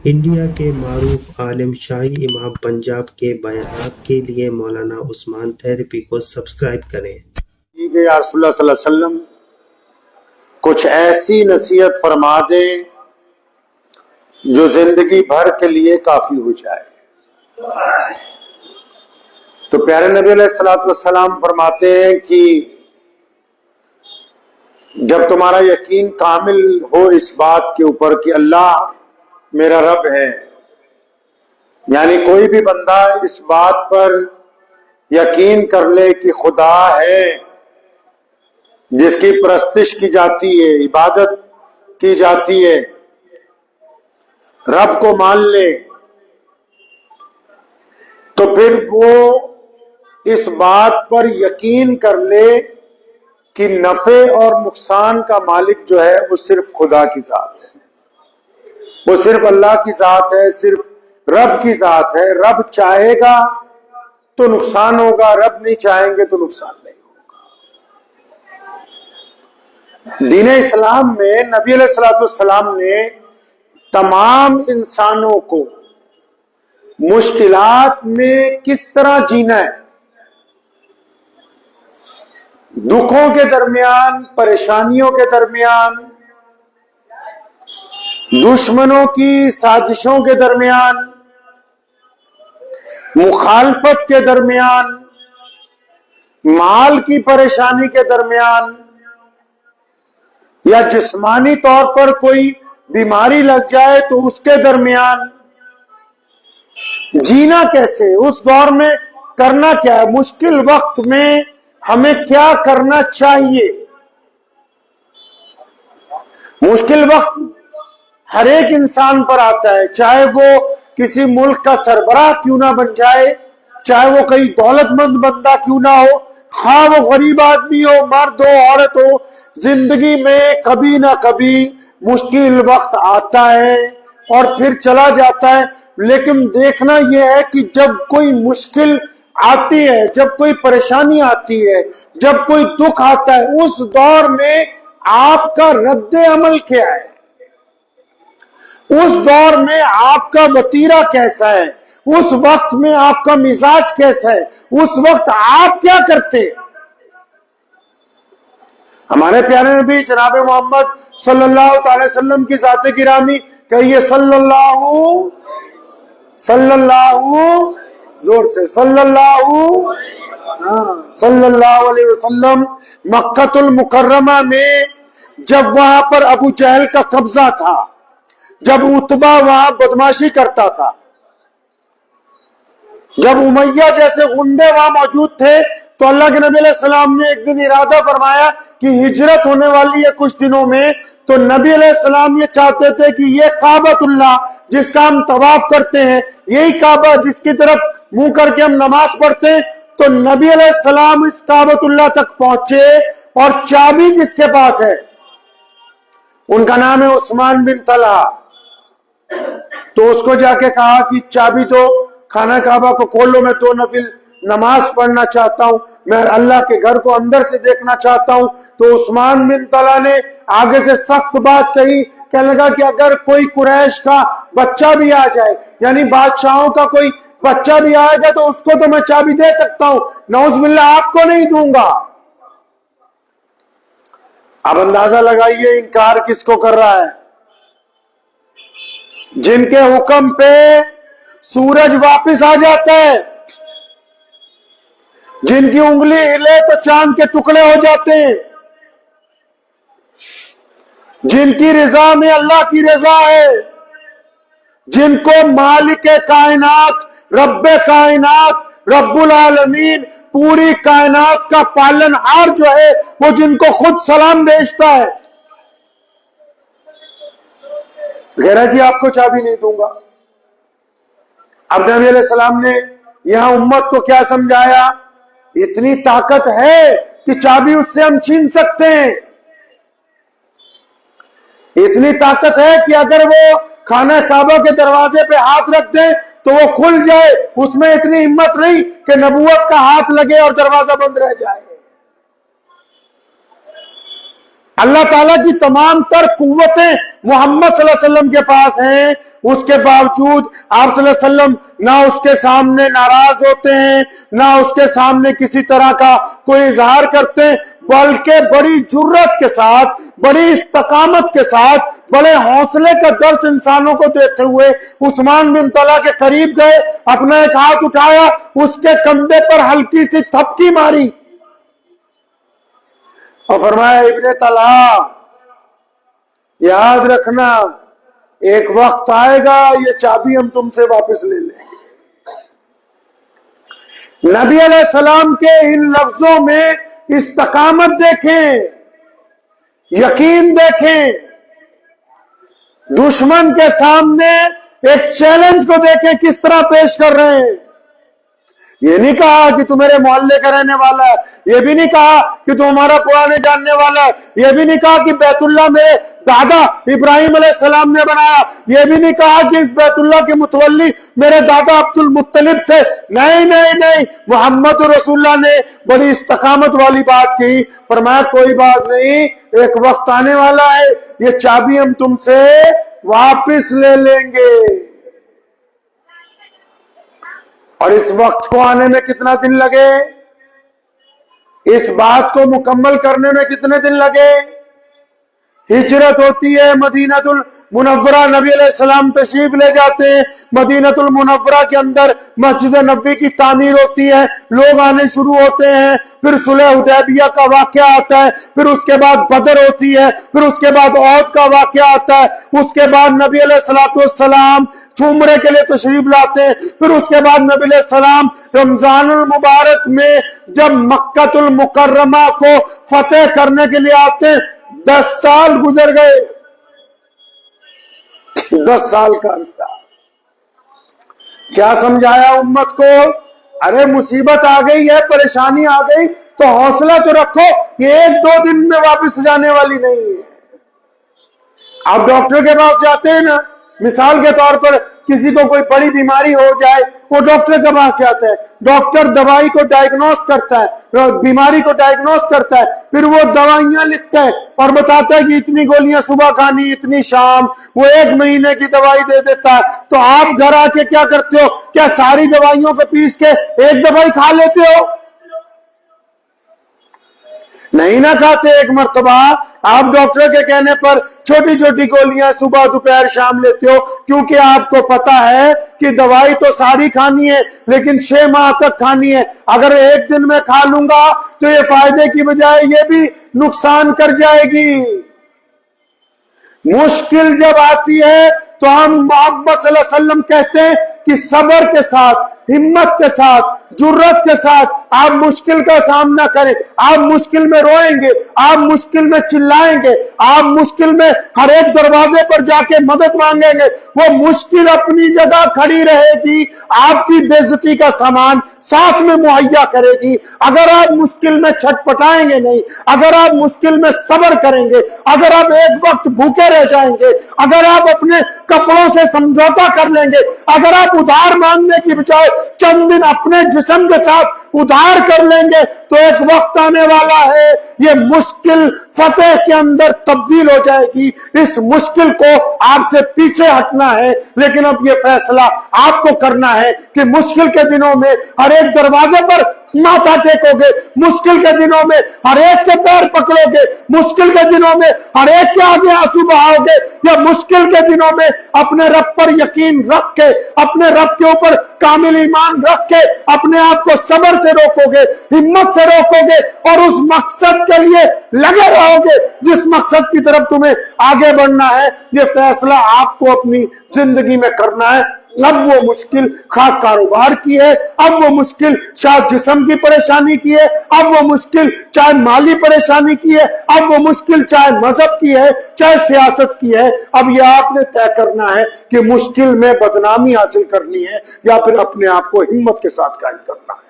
India کے معروف عالم شاہی امام پنجاب کے بیانات کے لیے مولانا عثمان تھیریپی کو سبسکرائب کریں۔ یا رسول اللہ صلی اللہ علیہ وسلم کچھ ایسی نصیحت فرما دیں جو زندگی بھر کے لیے کافی ہو جائے۔ تو پیارے نبی علیہ الصلوۃ والسلام فرماتے ہیں کہ جب تمہارا یقین کامل ہو اس بات کے اوپر کہ اللہ میرا رب ہے، یعنی کوئی بھی بندہ اس بات پر یقین کر لے کہ خدا ہے جس کی پرستش کی جاتی ہے، عبادت کی جاتی ہے، رب کو مان لے، تو پھر وہ اس بات پر یقین کر لے کہ نفع اور نقصان کا مالک جو ہے وہ صرف خدا کی ذات ہے، وہ صرف اللہ کی ذات ہے، صرف رب کی ذات ہے۔ رب چاہے گا تو نقصان ہوگا، رب نہیں چاہیں گے تو نقصان نہیں ہوگا۔ دین اسلام میں نبی علیہ الصلوۃ والسلام نے تمام انسانوں کو مشکلات میں کس طرح جینا ہے، دکھوں کے درمیان، پریشانیوں کے درمیان، دشمنوں کی سازشوں کے درمیان، مخالفت کے درمیان، مال کی پریشانی کے درمیان، یا جسمانی طور پر کوئی بیماری لگ جائے تو اس کے درمیان جینا کیسے، اس دور میں کرنا کیا ہے، مشکل وقت میں ہمیں کیا کرنا چاہیے۔ مشکل وقت ہر ایک انسان پر آتا ہے، چاہے وہ کسی ملک کا سربراہ کیوں نہ بن جائے، چاہے وہ کوئی دولت مند بندہ کیوں نہ ہو، خواہ وہ غریب آدمی ہو، مرد ہو، عورت ہو، زندگی میں کبھی نہ کبھی مشکل وقت آتا ہے اور پھر چلا جاتا ہے۔ لیکن دیکھنا یہ ہے کہ جب کوئی مشکل آتی ہے، جب کوئی پریشانی آتی ہے، جب کوئی دکھ آتا ہے، اس دور میں آپ کا رد عمل کیا ہے، اس دور میں آپ کا وتیرہ کیسا ہے، اس وقت میں آپ کا مزاج کیسا ہے، اس وقت آپ کیا کرتے ہیں۔ ہمارے پیارے نبی جناب محمد صلی اللہ تعالی وسلم کی ذات گرامی کہیے صلی اللہ زور سے صلی اللہ علیہ وسلم مکہ المکرمہ میں جب وہاں پر ابو جہل کا قبضہ تھا، جب عتبہ وہاں بدماشی کرتا تھا، جب امیہ جیسے غنڈے وہاں موجود تھے، تو اللہ کے نبی علیہ السلام نے ایک دن ارادہ فرمایا کہ ہجرت ہونے والی ہے کچھ دنوں میں، تو نبی علیہ السلام یہ چاہتے تھے کہ یہ کعبۃ اللہ جس کا ہم طواف کرتے ہیں، یہی کعبہ جس کی طرف منہ کر کے ہم نماز پڑھتے ہیں، تو نبی علیہ السلام اس کعبۃ اللہ تک پہنچے اور چابی جس کے پاس ہے ان کا نام ہے عثمان بن طلحہ، تو اس کو جا کے کہا کہ چابی دو، خانہ کعبہ کو کھول لو، میں 2 نفل نماز پڑھنا چاہتا ہوں، میں اللہ کے گھر کو اندر سے دیکھنا چاہتا ہوں۔ تو عثمان بن طلحہ نے آگے سے سخت بات کہی، کہنے لگا کہ اگر کوئی قریش کا بچہ بھی آ جائے، یعنی بادشاہوں کا کوئی بچہ بھی آئے گا تو اس کو تو میں چابی دے سکتا ہوں، نعوذ باللہ آپ کو نہیں دوں گا۔ اب اندازہ لگائیے انکار کس کو کر رہا ہے، جن کے حکم پہ سورج واپس آ جاتا ہے، جن کی انگلی ہلے تو چاند کے ٹکڑے ہو جاتے ہیں، جن کی رضا میں اللہ کی رضا ہے، جن کو مالک کائنات، رب کائنات، رب العالمین، پوری کائنات کا پالن ہار جو ہے وہ جن کو خود سلام بھیجتا ہے، غیرہ جی آپ کو چابی نہیں دوں گا۔ اب نبی علیہ السلام نے یہاں امت کو کیا سمجھایا، اتنی طاقت ہے کہ چابی اس سے ہم چھین سکتے ہیں، اتنی طاقت ہے کہ اگر وہ خانہ کعبہ کے دروازے پہ ہاتھ رکھ دیں تو وہ کھل جائے، اس میں اتنی ہمت نہیں کہ نبوت کا ہاتھ لگے اور دروازہ بند رہ جائے۔ اللہ تعالیٰ کی تمام تر قوتیں محمد صلی اللہ علیہ وسلم کے پاس ہیں، اس کے باوجود آپ صلی اللہ علیہ وسلم نہ اس کے سامنے ناراض ہوتے ہیں، نہ اس کے سامنے کسی طرح کا کوئی اظہار کرتے ہیں، بلکہ بڑی جرت کے ساتھ، بڑی استقامت کے ساتھ، بڑے حوصلے کا درس انسانوں کو دیتے ہوئے عثمان بن طلحہ کے قریب گئے، اپنا ایک ہاتھ اٹھایا، اس کے کندھے پر ہلکی سی تھپکی ماری اور فرمایا ابن طلحہ یاد رکھنا ایک وقت آئے گا یہ چابی ہم تم سے واپس لے لیں گے۔ نبی علیہ السلام کے ان لفظوں میں استقامت دیکھیں، یقین دیکھیں، دشمن کے سامنے ایک چیلنج کو دیکھیں کس طرح پیش کر رہے ہیں۔ یہ نہیں کہا کہ تو میرے محلے کا رہنے والا ہے، یہ بھی نہیں کہا کہ تو ہمارا پرانے جاننے والا ہے، یہ بھی نہیں کہا کہ بیت اللہ میرے دادا ابراہیم علیہ السلام نے بنایا، یہ بھی نہیں کہا کہ اس بیت اللہ کے متولی میرے دادا عبد المطلب تھے۔ نہیں نہیں نہیں، محمد رسول اللہ نے بڑی استقامت والی بات کی، فرمایا کوئی بات نہیں، ایک وقت آنے والا ہے یہ چابی ہم تم سے واپس لے لیں گے۔ اور اس وقت کو آنے میں کتنا دن لگے؟ اس بات کو مکمل کرنے میں کتنے دن لگے؟ ہجرت ہوتی ہے مدینہ المنورہ، نبی علیہ السلام تشریف لے جاتے ہیں، مدینہ المنورہ کے اندر مسجد نبوی کی تعمیر ہوتی ہے، لوگ آنے شروع ہوتے ہیں، پھر صلح حدیبیہ کا واقعہ آتا ہے، پھر اس کے بعد بدر ہوتی ہے، پھر اس کے بعد احد کا واقعہ آتا ہے، اس کے بعد نبی علیہ السلام عمرے کے لیے تشریف لاتے ہیں، پھر اس کے بعد نبی علیہ السلام رمضان المبارک میں جب مکہ المکرمہ کو فتح کرنے کے لیے آتے ہیں، 10 سال گزر گئے، 10 سال کا عرصہ۔ کیا سمجھایا امت کو؟ ارے مصیبت آ گئی ہے، پریشانی آ گئی تو حوصلہ تو رکھو، یہ 1-2 دن میں واپس جانے والی نہیں ہے۔ آپ ڈاکٹر کے پاس جاتے ہیں نا، مثال کے طور پر کسی کو کوئی بڑی بیماری ہو جائے، وہ ڈاکٹر کے پاس جاتا ہے، ڈاکٹر دوائی کو ڈائگنوز کرتا ہے، بیماری کو ڈائگنوز کرتا ہے، پھر وہ دوائیاں لکھتا ہے اور بتاتا ہے کہ اتنی گولیاں صبح کھانی، اتنی شام، وہ 1 مہینے کی دوائی دے دیتا ہے۔ تو آپ گھر آ کے کیا کرتے ہو؟ کیا ساری دوائیوں کو پیس کے ایک دوائی کھا لیتے ہو؟ نہیں نہ کھاتے۔ ایک مرتبہ آپ ڈاکٹر کے کہنے پر چھوٹی چھوٹی گولیاں صبح دوپہر شام لیتے ہو، کیونکہ آپ کو پتا ہے کہ دوائی تو ساری کھانی ہے لیکن 6 ماہ تک کھانی ہے۔ اگر 1 دن میں کھا لوں گا تو یہ فائدے کی بجائے یہ بھی نقصان کر جائے گی۔ مشکل جب آتی ہے تو ہم محمد صلی اللہ علیہ وسلم کہتے ہیں کہ صبر کے ساتھ، ہمت کے ساتھ، جرت کے ساتھ آپ مشکل کا سامنا کریں۔ آپ مشکل میں روئیں گے، آپ مشکل میں چلائیں گے، آپ مشکل میں ہر ایک دروازے پر جا کے مدد مانگیں گے، وہ مشکل اپنی جگہ کھڑی رہے گی، آپ کی بے عزتی کا سامان ساتھ میں مہیا کرے گی۔ اگر آپ مشکل میں چھٹ پٹائیں گے نہیں، اگر آپ مشکل میں صبر کریں گے، اگر آپ ایک وقت بھوکے رہ جائیں گے، اگر آپ اپنے کپڑوں سے سمجھوتا کر لیں گے، اگر آپ ادھار مانگنے کی بجائے چند دن اپنے جسم کے ساتھ ادھار کر لیں گے، تو ایک وقت آنے والا ہے یہ مشکل فتح کے اندر تبدیل ہو جائے گی۔ اس مشکل کو آپ سے پیچھے ہٹنا ہے، لیکن اب یہ فیصلہ آپ کو کرنا ہے کہ مشکل کے دنوں میں ہر ایک دروازے پر ماتھا ٹیکو گے، مشکل کے دنوں میں ہر ایک کے پیر پکڑو گے، مشکل کے دنوں میں ہر ایک کے آگے آنسو بہاؤ گے، یا مشکل کے دنوں میں اپنے رب پر یقین رکھ کے، اپنے رب کے اوپر کامل ایمان رکھ کے اپنے آپ کو صبر سے روکو گے، ہمت سے روکو گے اور اس مقصد کے لیے لگے رہو گے جس مقصد کی طرف تمہیں آگے بڑھنا ہے۔ یہ فیصلہ آپ کو اپنی زندگی میں کرنا ہے۔ اب وہ مشکل خواہ کاروبار کی ہے، اب وہ مشکل شاید جسم کی پریشانی کی ہے، اب وہ مشکل چاہے مالی پریشانی کی ہے، اب وہ مشکل چاہے مذہب کی ہے، چاہے سیاست کی ہے۔ اب یہ آپ نے طے کرنا ہے کہ مشکل میں بدنامی حاصل کرنی ہے یا پھر اپنے آپ کو ہمت کے ساتھ قائم کرنا ہے۔